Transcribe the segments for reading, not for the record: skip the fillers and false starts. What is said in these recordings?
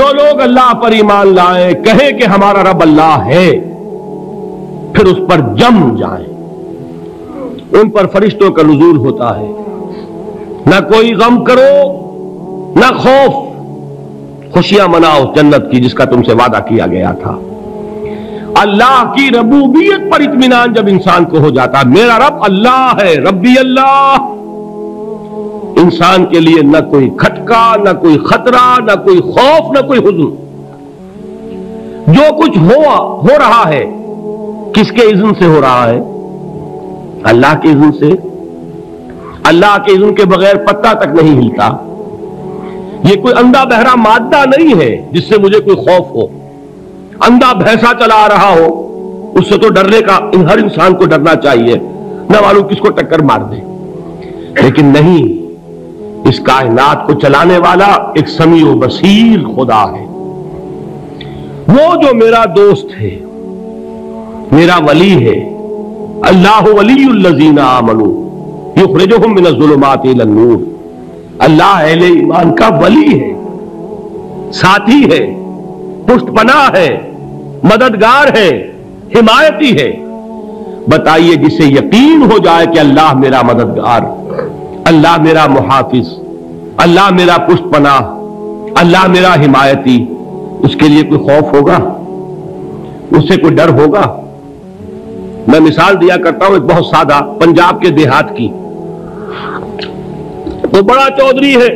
جو لوگ اللہ پر ایمان لائیں کہیں کہ ہمارا رب اللہ ہے، پھر اس پر جم جائیں، ان پر فرشتوں کا نزول ہوتا ہے، نہ کوئی غم کرو نہ خوف، خوشیاں مناؤ جنت کی جس کا تم سے وعدہ کیا گیا تھا۔ اللہ کی ربوبیت پر اطمینان جب انسان کو ہو جاتا، میرا رب اللہ ہے، ربی اللہ، انسان کے لیے نہ کوئی کھٹکا، نہ کوئی خطرہ، نہ کوئی خوف، نہ کوئی حزن۔ جو کچھ ہو رہا ہے کس کے اذن سے ہو رہا ہے؟ اللہ کے اذن سے۔ اللہ کے اذن کے بغیر پتا تک نہیں ہلتا۔ یہ کوئی اندھا بہرا مادہ نہیں ہے جس سے مجھے کوئی خوف ہو۔ اندھا بھینسا چلا آ رہا ہو اس سے تو ڈرنے کا ہر انسان کو ڈرنا چاہیے، نہ معلوم کس کو ٹکر مار دے، لیکن نہیں، اس کائنات کو چلانے والا ایک سمیع و بصیر خدا ہے، وہ جو میرا دوست ہے، میرا ولی ہے۔ اللہ ولی الذین آمنوا یخرجہم من الظلمات الی النور۔ اللہ اہل ایمان کا ولی ہے، ساتھی ہے، پشت پناہ ہے، مددگار ہے، حمایتی ہے۔ بتائیے جسے یقین ہو جائے کہ اللہ میرا مددگار، اللہ میرا محافظ، اللہ میرا پشت پناہ، اللہ میرا حمایتی، اس کے لیے کوئی خوف ہوگا؟ اس سے کوئی ڈر ہوگا؟ میں مثال دیا کرتا ہوں ایک بہت سادہ، پنجاب کے دیہات کی۔ وہ بڑا چودھری ہے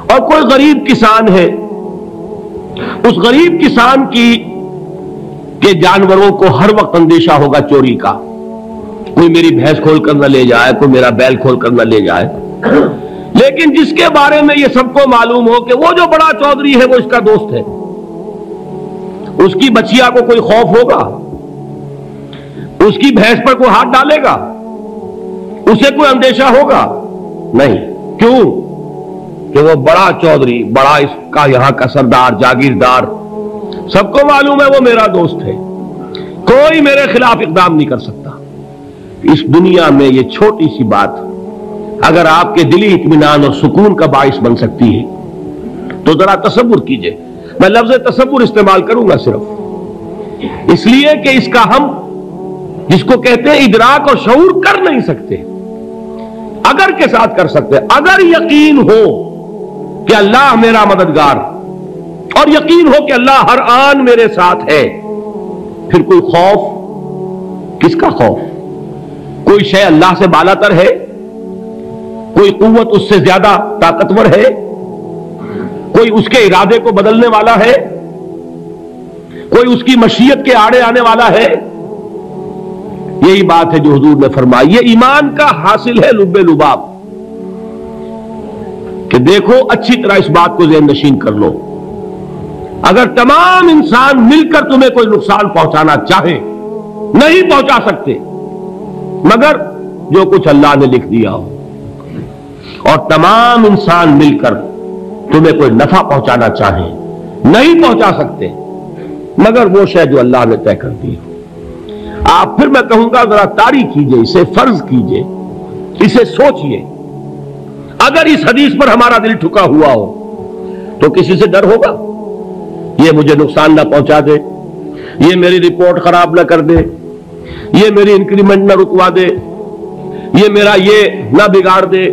اور کوئی غریب کسان ہے، اس غریب کسان کے جانوروں کو ہر وقت اندیشہ ہوگا چوری کا، کوئی میری بھینس کھول کر نہ لے جائے، کوئی میرا بیل کھول کر نہ لے جائے۔ لیکن جس کے بارے میں یہ سب کو معلوم ہو کہ وہ جو بڑا چودھری ہے وہ اس کا دوست ہے، اس کی بچیا کو کوئی خوف ہوگا؟ اس کی بھینس پر کوئی ہاتھ ڈالے گا؟ اسے کوئی اندیشہ ہوگا؟ نہیں۔ کیوں؟ کہ وہ بڑا چودھری، بڑا اس کا یہاں کا سردار، جاگیردار، سب کو معلوم ہے وہ میرا دوست ہے، کوئی میرے خلاف اقدام نہیں کر سکتا۔ اس دنیا میں یہ چھوٹی سی بات اگر آپ کے دلی اطمینان اور سکون کا باعث بن سکتی ہے تو ذرا تصور کیجئے۔ میں لفظ تصور استعمال کروں گا صرف اس لیے کہ اس کا ہم جس کو کہتے ہیں ادراک اور شعور کر نہیں سکتے، اگر کے ساتھ کر سکتے۔ اگر یقین ہو کہ اللہ میرا مددگار اور یقین ہو کہ اللہ ہر آن میرے ساتھ ہے، پھر کوئی خوف؟ کس کا خوف؟ کوئی شے اللہ سے بالا تر ہے؟ کوئی قوت اس سے زیادہ طاقتور ہے؟ کوئی اس کے ارادے کو بدلنے والا ہے؟ کوئی اس کی مشیت کے آڑے آنے والا ہے؟ یہی بات ہے جو حضور نے فرمائی، یہ ایمان کا حاصل ہے لب لباب، کہ دیکھو اچھی طرح اس بات کو ذہن نشین کر لو، اگر تمام انسان مل کر تمہیں کوئی نقصان پہنچانا چاہے نہیں پہنچا سکتے مگر جو کچھ اللہ نے لکھ دیا ہو، اور تمام انسان مل کر تمہیں کوئی نفع پہنچانا چاہے نہیں پہنچا سکتے مگر وہ شے جو اللہ نے طے کر دی ہو۔ آپ پھر میں کہوں گا ذرا طاری کیجئے، اسے فرض کیجئے، اسے سوچئے، اگر اس حدیث پر ہمارا دل ٹھکا ہوا ہو تو کسی سے ڈر ہوگا؟ یہ مجھے نقصان نہ پہنچا دے، یہ میری رپورٹ خراب نہ کر دے، یہ میری انکریمنٹ نہ رکوا دے، یہ میرا یہ نہ بگاڑ دے،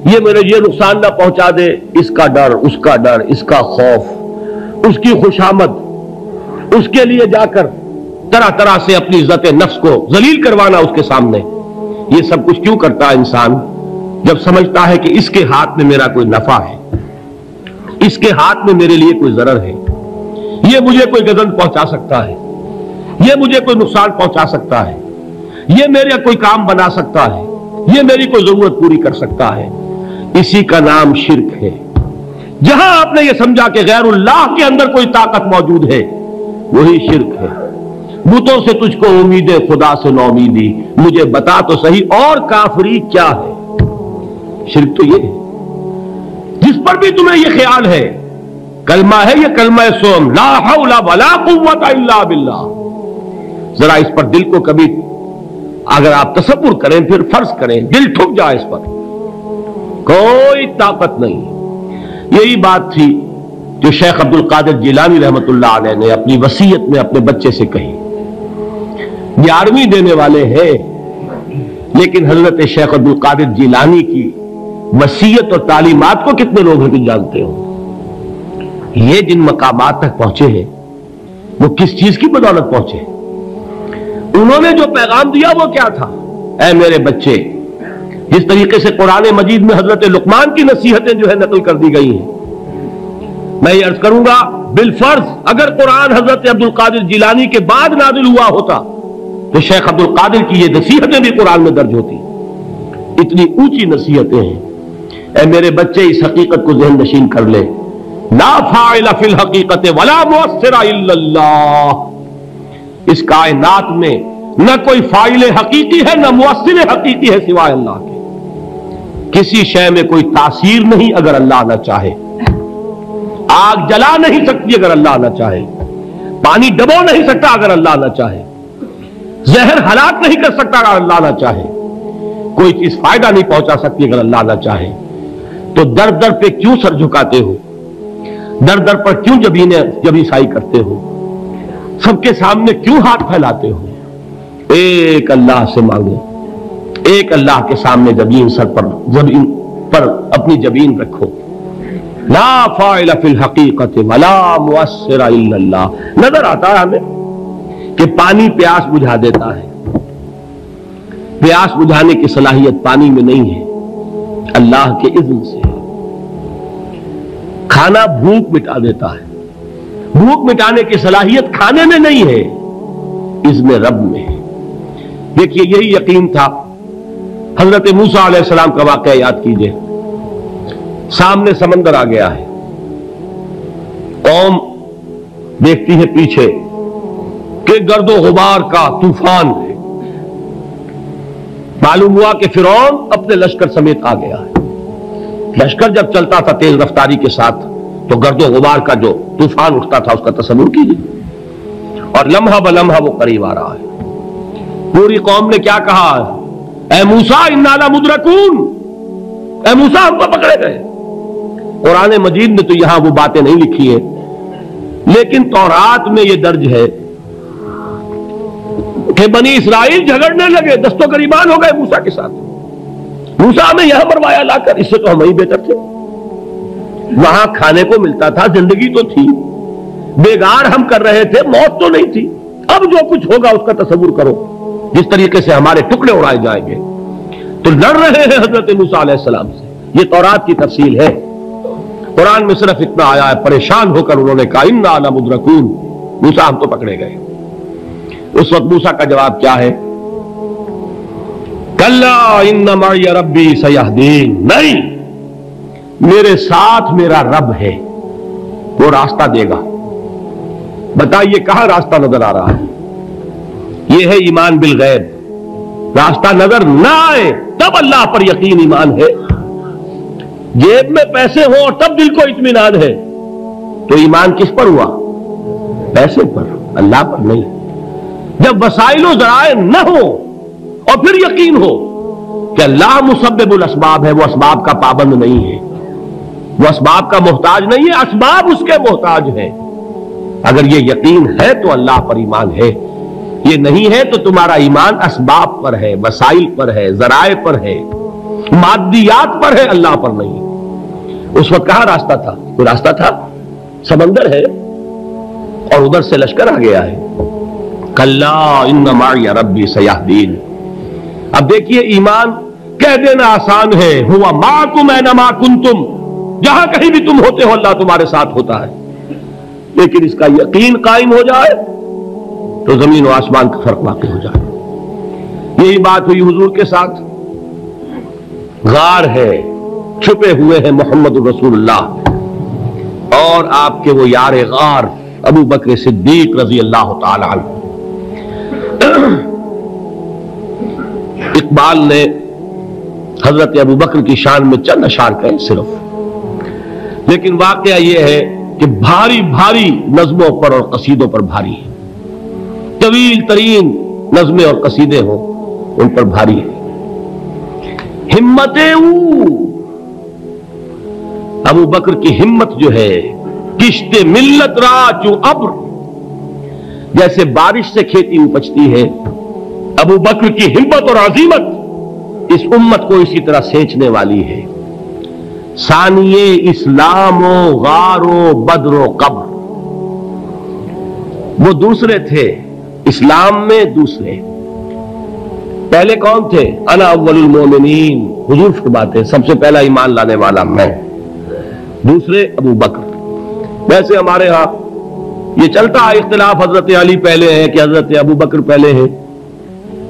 یہ میرے یہ نقصان نہ پہنچا دے۔ اس کا ڈر، اس کا ڈر، اس کا خوف، اس کی خوشامد، اس کے لیے جا کر طرح طرح سے اپنی عزت نفس کو ذلیل کروانا اس کے سامنے، یہ سب کچھ کیوں کرتا ہے انسان؟ جب سمجھتا ہے کہ اس کے ہاتھ میں میرا کوئی نفع ہے، اس کے ہاتھ میں میرے لیے کوئی ضرر ہے، یہ مجھے کوئی گزن پہنچا سکتا ہے، یہ مجھے کوئی نقصان پہنچا سکتا ہے، یہ میرا کوئی کام بنا سکتا ہے، یہ میری کوئی ضرورت پوری کر سکتا ہے، اسی کا نام شرک ہے۔ جہاں آپ نے یہ سمجھا کہ غیر اللہ کے اندر کوئی طاقت موجود ہے وہی شرک ہے۔ بتوں سے تجھ کو امید خدا سے نو امیدی، مجھے بتا تو صحیح اور کافری کیا ہے؟ شرک تو یہ ہے جس پر بھی تمہیں یہ خیال ہے کلمہ ہے، یہ کلمہ سوم لا حول ولا قوت الا باللہ، ذرا اس پر دل کو کبھی اگر آپ تصور کریں، پھر فرض کریں، دل ٹھک جائے اس پر، کوئی طاقت نہیں۔ یہی بات تھی جو شیخ عبد القادر جیلانی رحمت اللہ علیہ نے اپنی وصیت میں اپنے بچے سے کہی. 11ویں دینے والے ہیں، لیکن حضرت شیخ عبد القادر جیلانی کی وصیت اور تعلیمات کو کتنے لوگ ہیں جانتے ہو؟ یہ جن مقامات تک پہنچے ہیں وہ کس چیز کی بدولت پہنچے؟ انہوں نے جو پیغام دیا وہ کیا تھا؟ اے میرے بچے، جس طریقے سے قرآن مجید میں حضرت لقمان کی نصیحتیں جو ہے نقل کر دی گئی ہیں، میں یہ عرض کروں گا بالفرض اگر قرآن حضرت عبد القادر جیلانی کے بعد نازل ہوا ہوتا تو شیخ عبد القادر کی یہ نصیحتیں بھی قرآن میں درج ہوتی. اتنی اونچی نصیحتیں ہیں. اے میرے بچے، اس حقیقت کو ذہن نشین کر لے، لا فاعل فی الحقیقت ولا مؤثر الا اللہ. اس کائنات میں نہ کوئی فاعل حقیقی ہے نہ مؤثر حقیقی ہے سوائے اللہ کے. کسی شے میں کوئی تاثیر نہیں اگر اللہ نہ چاہے. آگ جلا نہیں سکتی اگر اللہ نہ چاہے. پانی ڈبو نہیں سکتا اگر اللہ نہ چاہے. زہر ہلاک نہیں کر سکتا اگر اللہ نہ چاہے. کوئی چیز فائدہ نہیں پہنچا سکتی اگر اللہ نہ چاہے. تو در در پہ کیوں سر جھکاتے ہو؟ در در پر کیوں جبیں سائی کرتے ہو؟ سب کے سامنے کیوں ہاتھ پھیلاتے ہو؟ ایک اللہ سے مانگو، ایک اللہ کے سامنے زمین پر اپنی جبین رکھو. لا فاعل فی الحقیقت ولا مؤثر الا اللہ. نظر آتا ہے ہمیں کہ پانی پیاس بجھا دیتا ہے. پیاس بجھانے کی صلاحیت پانی میں نہیں ہے، اللہ کے اذن سے. کھانا بھوک مٹا دیتا ہے، بھوک مٹانے کی صلاحیت کھانے میں نہیں ہے، اذن رب میں ہے. دیکھیے یہی یقین تھا. حضرت موسیٰ علیہ السلام کا واقعہ یاد کیجئے. سامنے سمندر آ گیا ہے، قوم دیکھتی ہے پیچھے کہ گرد و غبار کا طوفان ہے. معلوم ہوا کہ فرعون اپنے لشکر سمیت آ گیا ہے. لشکر جب چلتا تھا تیز رفتاری کے ساتھ تو گرد و غبار کا جو طوفان اٹھتا تھا اس کا تصور کیجیے. اور لمحہ بلمحہ وہ قریب آ رہا ہے. پوری قوم نے کیا کہا؟ اے موسیٰ انا لمدرکون، اے موسیٰ ہم کو پکڑے گئے. قرآن مجید نے تو یہاں وہ باتیں نہیں لکھی ہیں، لیکن تورات میں یہ درج ہے کہ بنی اسرائیل جھگڑنے لگے، دست و گریبان ہو گئے موسیٰ کے ساتھ. موسیٰ ہمیں یہاں مروایا لا کر، اس سے تو ہم ہی بہتر تھے. وہاں کھانے کو ملتا تھا، زندگی تو تھی، بیگار ہم کر رہے تھے، موت تو نہیں تھی. اب جو کچھ ہوگا اس کا تصور کرو، جس طریقے سے ہمارے ٹکڑے اڑائے جائیں گے. تو لڑ رہے ہیں حضرت موسیٰ علیہ السلام سے. یہ تورات کی تفصیل ہے. قرآن میں صرف اتنا آیا ہے، پریشان ہو کر انہوں نے کہا انا لمدرکون، موسیٰ ہم تو پکڑے گئے. اس وقت موسیٰ کا جواب کیا ہے؟ کلا ان معی ربی سیہدین. نہیں، میرے ساتھ میرا رب ہے، وہ راستہ دے گا. بتائیے کہاں راستہ نظر آ رہا ہے؟ یہ ہے ایمان بالغیب. راستہ نظر نہ آئے تب اللہ پر یقین ایمان ہے. جیب میں پیسے ہوں اور تب دل کو اطمینان ہے تو ایمان کس پر ہوا؟ پیسے پر، اللہ پر نہیں. جب وسائل و ذرائع نہ ہو اور پھر یقین ہو کہ اللہ مسبب الاسباب ہے، وہ اسباب کا پابند نہیں ہے، وہ اسباب کا محتاج نہیں ہے، اسباب اس کے محتاج ہے. اگر یہ یقین ہے تو اللہ پر ایمان ہے. یہ نہیں ہے تو تمہارا ایمان اسباب پر ہے، وسائل پر ہے، ذرائع پر ہے، مادیات پر ہے، اللہ پر نہیں. اس وقت کہاں راستہ تھا؟ کوئی راستہ تھا؟ سمندر ہے اور ادھر سے لشکر آ گیا ہے. کلا ان معی ربی سیہدین. اب دیکھیے ایمان کہہ دینا آسان ہے، ہوا معکم اینما کنتم، جہاں کہیں بھی تم ہوتے ہو اللہ تمہارے ساتھ ہوتا ہے. لیکن اس کا یقین قائم ہو جائے تو زمین و آسمان کا فرق واقع ہو جائے. یہی بات ہوئی حضور کے ساتھ. غار ہے، چھپے ہوئے ہیں محمد رسول اللہ اور آپ کے وہ یار غار ابو بکر صدیق رضی اللہ تعالی عنہ. اقبال نے حضرت ابو بکر کی شان میں چند اشعار کہے صرف، لیکن واقعہ یہ ہے کہ بھاری بھاری نظموں پر اور قصیدوں پر بھاری ہے. طویل ترین نظمیں اور قصیدے ہوں ان پر بھاری ہے. ہمت ابو بکر کی ہمت جو ہے کشت ملت را چو ابر، جیسے بارش سے کھیتی اپجتی ہے، ابو بکر کی ہمت اور عزیمت اس امت کو اسی طرح سینچنے والی ہے۔ ثانیے اسلام و غار و بدر و قبر، وہ دوسرے تھے اسلام میں، دوسرے پہلے کون تھے؟ انا اول المومنین، حضور فرماتے سب سے پہلا ایمان لانے والا میں، دوسرے ابو بکر۔ ویسے ہمارے ہاں یہ چلتا ہے اختلاف، حضرت علی پہلے ہے کہ حضرت ابو بکر پہلے ہے،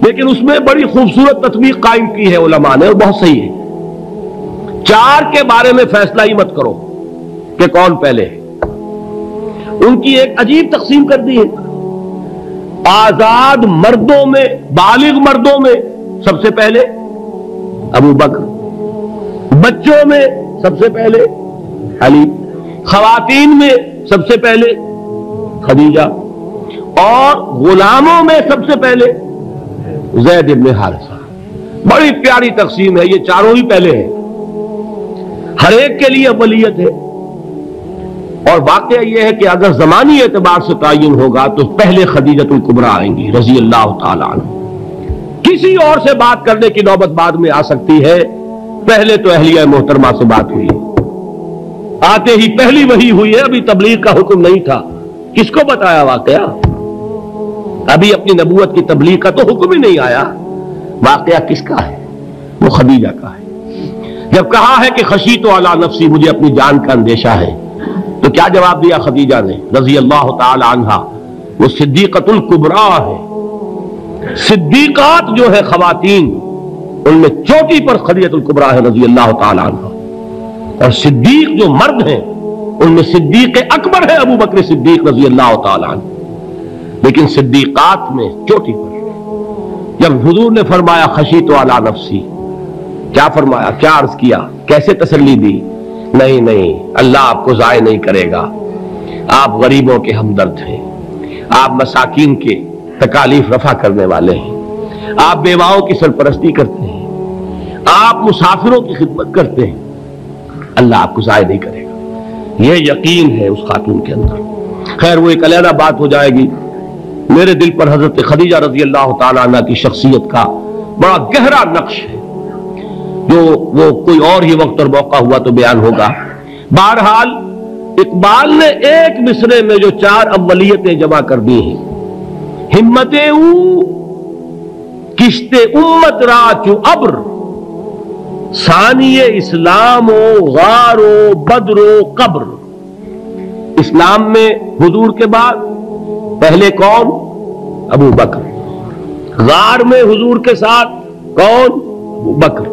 لیکن اس میں بڑی خوبصورت تطبیق قائم کی ہے علماء نے، اور بہت صحیح ہے۔ چار کے بارے میں فیصلہ ہی مت کرو کہ کون پہلے ہے، ان کی ایک عجیب تقسیم کر دی ہے۔ آزاد مردوں میں، بالغ مردوں میں سب سے پہلے ابو بکر، بچوں میں سب سے پہلے علی، خواتین میں سب سے پہلے خدیجہ، اور غلاموں میں سب سے پہلے زید بن حارثہ۔ بڑی پیاری تقسیم ہے، یہ چاروں ہی پہلے ہیں، ہر ایک کے لیے اولیت ہے۔ اور واقعہ یہ ہے کہ اگر زمانی اعتبار سے تعین ہوگا تو پہلے خدیجۃ الکبریٰ آئیں گی رضی اللہ تعالی عنہ۔ کسی اور سے بات کرنے کی نوبت بعد میں آ سکتی ہے، پہلے تو اہلیہ محترمہ سے بات ہوئی، آتے ہی پہلی وحی ہوئی ہے، ابھی تبلیغ کا حکم نہیں تھا۔ کس کو بتایا واقعہ؟ ابھی اپنی نبوت کی تبلیغ کا تو حکم ہی نہیں آیا۔ واقعہ کس کا ہے؟ وہ خدیجہ کا ہے۔ جب کہا ہے کہ خشیت علی نفسی، مجھے اپنی جان کا اندیشہ ہے، تو کیا جواب دیا خدیجہ نے رضی اللہ تعالی عنہا؟ وہ صدیقۃ الکبریٰ ہے۔ صدیقات جو ہے خواتین، ان میں چوٹی پر خدیجۃ الکبریٰ ہے رضی اللہ تعالی عنہا، اور صدیق جو مرد ہیں ان میں صدیق اکبر ہے ابو بکر صدیق رضی اللہ تعالی عنہ، لیکن صدیقات میں چوٹی پر۔ جب حضور نے فرمایا خشیت علی نفسی، کیا فرمایا؟ کیا عرض کیا؟ کیسے تسلی دی؟ نہیں نہیں، اللہ آپ کو ضائع نہیں کرے گا، آپ غریبوں کے ہمدرد ہیں، آپ مساکین کے تکالیف رفع کرنے والے ہیں، آپ بیواؤں کی سرپرستی کرتے ہیں، آپ مسافروں کی خدمت کرتے ہیں، اللہ آپ کو ضائع نہیں کرے گا۔ یہ یقین ہے اس خاتون کے اندر۔ خیر وہ ایک علیحدہ بات ہو جائے گی۔ میرے دل پر حضرت خدیجہ رضی اللہ تعالی عنہ کی شخصیت کا بڑا گہرا نقش ہے، جو وہ کوئی اور ہی وقت اور موقع ہوا تو بیان ہوگا۔ بہرحال اقبال نے ایک مصرے میں جو چار اولیتیں جمع کر دی ہیں، ہمت او کشت امت را چو ابر، ثانی اسلام و غار و بدر و قبر۔ اسلام میں حضور کے بعد پہلے کون؟ ابو بکر۔ غار میں حضور کے ساتھ کون؟ ابو بکر۔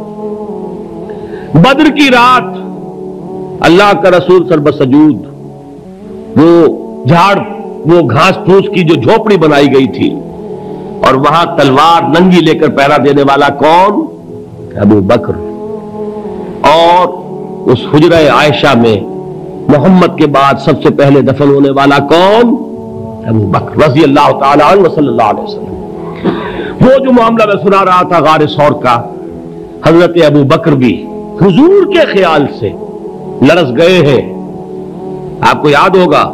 بدر کی رات اللہ کا رسول سر بسجود، وہ گھاس پھوس کی جو جھوپڑی بنائی گئی تھی، اور وہاں تلوار ننگی لے کر پہرا دینے والا کون؟ ابو بکر۔ اور اس حجرہ عائشہ میں محمد کے بعد سب سے پہلے دفن ہونے والا کون؟ ابو بکر رضی اللہ تعالی عنہ صلی اللہ علیہ وسلم۔ وہ جو معاملہ میں سنا رہا تھا غار ثور کا، حضرت ابو بکر بھی حضور کے خیال سے لرز گئے ہیں۔ آپ کو یاد ہوگا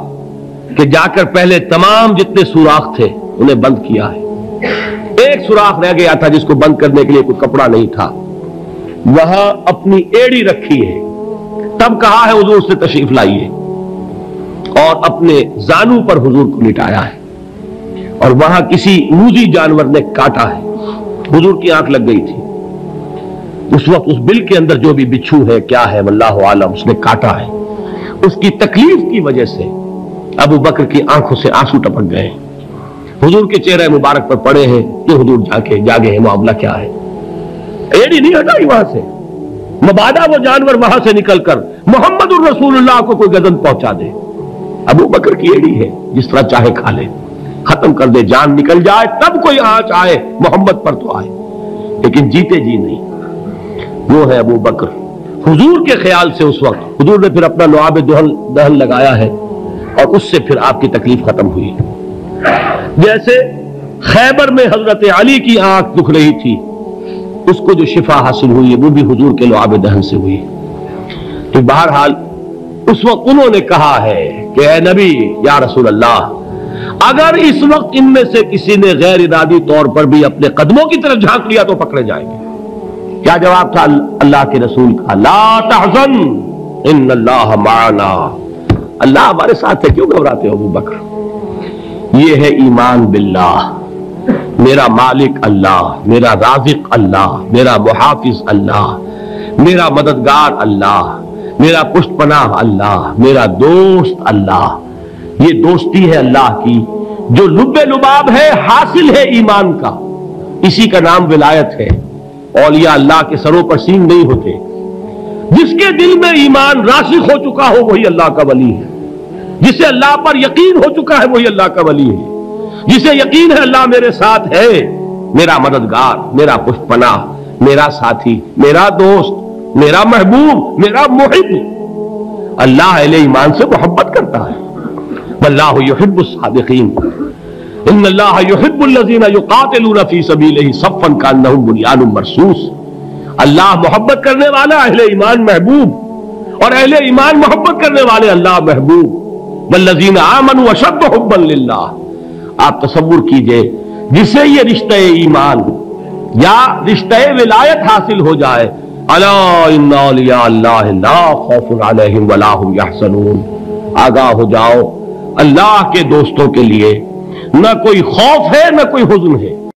کہ جا کر پہلے تمام جتنے سوراخ تھے انہیں بند کیا ہے، ایک سوراخ رہ گیا تھا جس کو بند کرنے کے لیے کوئی کپڑا نہیں تھا، وہاں اپنی ایڑی رکھی ہے، تب کہا ہے حضور سے تشریف لائیے، اور اپنے زانو پر حضور کو لٹایا ہے، اور وہاں کسی موذی جانور نے کاٹا ہے، حضور کی آنکھ لگ گئی تھی، اس وقت اس بل کے اندر جو بھی بچھو ہے کیا ہے واللہ عالم، اس نے کاٹا ہے، اس کی تکلیف کی وجہ سے ابو بکر کی آنکھوں سے آنسو ٹپک گئے، حضور کے چہرے مبارک پر پڑے ہیں کہ حضور جاگے ہیں، معاملہ کیا ہے؟ ایڑی نہیں ہٹائی وہاں سے، مبادا وہ جانور وہاں سے نکل کر محمد الرسول اللہ کو کوئی گزن پہنچا دے، ابو بکر کی ایڑی ہے، جس طرح چاہے کھا لے، ختم کر دے، جان نکل جائے تب کوئی آنچ آئے، محمد پر تو آئے، لیکن جیتے جی نہیں۔ وہ ہے ابو بکر۔ حضور کے خیال سے اس وقت حضور نے پھر اپنا لعاب دہن لگایا ہے، اور اس سے پھر آپ کی تکلیف ختم ہوئی۔ جیسے خیبر میں حضرت علی کی آنکھ دکھ رہی تھی، اس کو جو شفا حاصل ہوئی وہ بھی حضور کے لعاب دہن سے ہوئی۔ تو بہرحال اس وقت انہوں نے کہا ہے کہ اے نبی یا رسول اللہ، اگر اس وقت ان میں سے کسی نے غیر ارادی طور پر بھی اپنے قدموں کی طرف جھانک لیا تو پکڑے جائیں گے۔ کیا جواب تھا اللہ کے رسول کا؟ لا تحزن ان اللہ معنا، اللہ ہمارے ساتھ ہے، کیوں گھبراتے ہو ابو بکر؟ یہ ہے ایمان باللہ، میرا مالک اللہ، میرا رازق اللہ، میرا محافظ اللہ، میرا مددگار اللہ، میرا پشت پناہ اللہ، میرا دوست اللہ۔ یہ دوستی ہے اللہ کی جو لب لباب ہے، حاصل ہے ایمان کا، اسی کا نام ولایت ہے۔ اولیاء اللہ کے سروں پر سینگ نہیں ہوتے، جس کے دل میں ایمان راسخ ہو چکا ہو وہی اللہ کا ولی ہے، جسے اللہ پر یقین ہو چکا ہے وہی اللہ کا ولی ہے، جسے یقین ہے اللہ میرے ساتھ ہے، میرا مددگار، میرا پشت پناہ، میرا ساتھی، میرا دوست، میرا محبوب، میرا محب۔ اللہ اہل ایمان سے محبت کرتا ہے۔ واللہ یحب الصادقین، ان اللہ یحب الذین یقاتلون فی سبیلہ صفا کانہم بنیان مرصوص۔ اللہ محبت کرنے والا، اہل ایمان محبوب، اور اہل ایمان محبت کرنے والے اللہ محبوب۔ والذین آمنوا اشد حبا للہ۔ آپ تصور کیجئے جسے یہ رشتہ ایمان یا رشتہ ولایت حاصل ہو جائے، الا ان اولیاء اللہ لا خوف علیہم ولا هم یحزنون، آگاہ ہو جاؤ، اللہ کے دوستوں کے لیے نہ کوئی خوف ہے نہ کوئی حزن ہے۔